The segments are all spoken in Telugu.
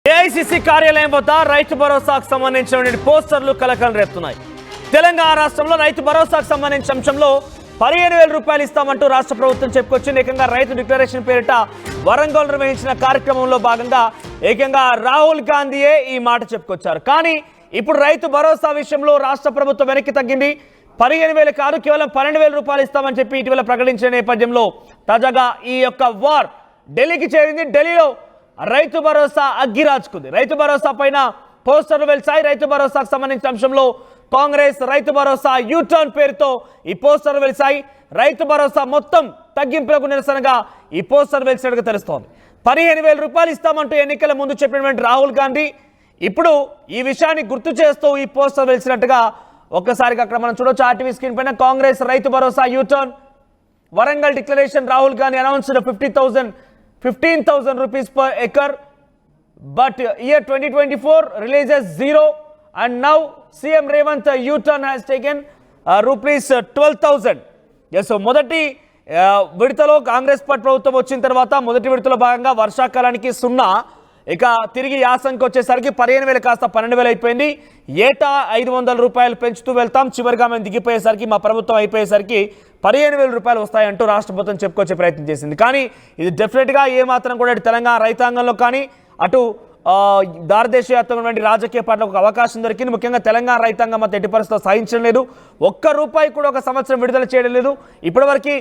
ఏఐసీసీ కార్యాలయం వద్ద రైతు భరోసాకు సంబంధించిన పోస్టర్లు కలకలం రేపుతున్నాయి. తెలంగాణ రాష్ట్రంలో రైతు భరోసాకు సంబంధించిన అంశంలో 15,000 రూపాయలు ఇస్తామంటూ రాష్ట్ర ప్రభుత్వం చెప్పుకొచ్చింది. ఏకంగా రైతు డిక్లరేషన్ పేరిట వరంగల్ నిర్వహించిన కార్యక్రమంలో భాగంగా ఏకంగా రాహుల్ గాంధీయే ఈ మాట చెప్పుకొచ్చారు. కానీ ఇప్పుడు రైతు భరోసా విషయంలో రాష్ట్ర ప్రభుత్వం వెనక్కి తగ్గింది. 15,000 కాదు, కేవలం 12,000 రూపాయలు ఇస్తామని చెప్పి ఇటీవల ప్రకటించిన నేపథ్యంలో తాజాగా ఈ యొక్క వార్ ఢిల్లీకి చేరింది. ఢిల్లీలో రైతు భరోసా అగ్గిరాజుకుంది. రైతు భరోసా పైన పోస్టర్లు వెలిసాయి. రైతు భరోసాకు సంబంధించిన అంశంలో కాంగ్రెస్ రైతు భరోసా యూటర్న్ పేరుతో ఈ పోస్టర్లు వెలిసాయి. రైతు భరోసా మొత్తం తగ్గింపులకు నిరసనగా ఈ పోస్టర్ వెలిసినట్టుగా తెలుస్తోంది. 15,000 రూపాయలు ఇస్తామంటూ ఎన్నికల ముందు చెప్పినటువంటి రాహుల్ గాంధీ ఇప్పుడు ఈ విషయాన్ని గుర్తు చేస్తూ ఈ పోస్టర్ వెలిసినట్టుగా ఒక్కసారిగా అక్కడ మనం చూడొచ్చు. ఆర్టీవీ స్క్రీన్ పైన Congress Rythu Bharosa U turn Warangal declaration. Rahul Gandhi announced 15,000 rupees per acre, but year 2024 releases 0, and now CM Revant U-turn has taken rupees 12,000. yes, so మొదటి విడతలో కాంగ్రెస్ పార్టీ ప్రభుత్వం వచ్చిన తర్వాత మొదటి విడతలో భాగంగా వర్షాకాలానికి 0, ఇక తిరిగి యాసంకి వచ్చేసరికి 15,000 కాస్త 12,000 అయిపోయింది. ఏటా 500 రూపాయలు పెంచుతూ వెళ్తాం. చివరిగా మేము దిగిపోయేసరికి మా ప్రభుత్వం అయిపోయేసరికి 15,000 రూపాయలు వస్తాయంటూ రాష్ట్ర ప్రభుత్వం చెప్పుకొచ్చే ప్రయత్నం చేసింది. కానీ ఇది డెఫినెట్గా ఏమాత్రం కూడా తెలంగాణ రైతాంగంలో కానీ అటు భారతదేశ వ్యాప్తంగా రాజకీయ పార్టీలకు ఒక అవకాశం దొరికింది. ముఖ్యంగా తెలంగాణ రైతాంగం అంత ఎట్టి పరిస్థితుల్లో సహించడం లేదు. ₹1 కూడా ఒక సంవత్సరం విడుదల చేయడం లేదు. ఇప్పటివరకు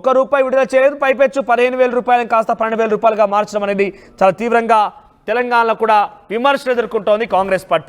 ₹1 విడుదల చేయలేదు. పైపెచ్చు 15,000 రూపాయలను కాస్త 12,000 రూపాయలుగా మార్చడం అనేది చాలా తీవ్రంగా తెలంగాణలో కూడా విమర్శలు ఎదుర్కొంటోంది కాంగ్రెస్ పార్టీ.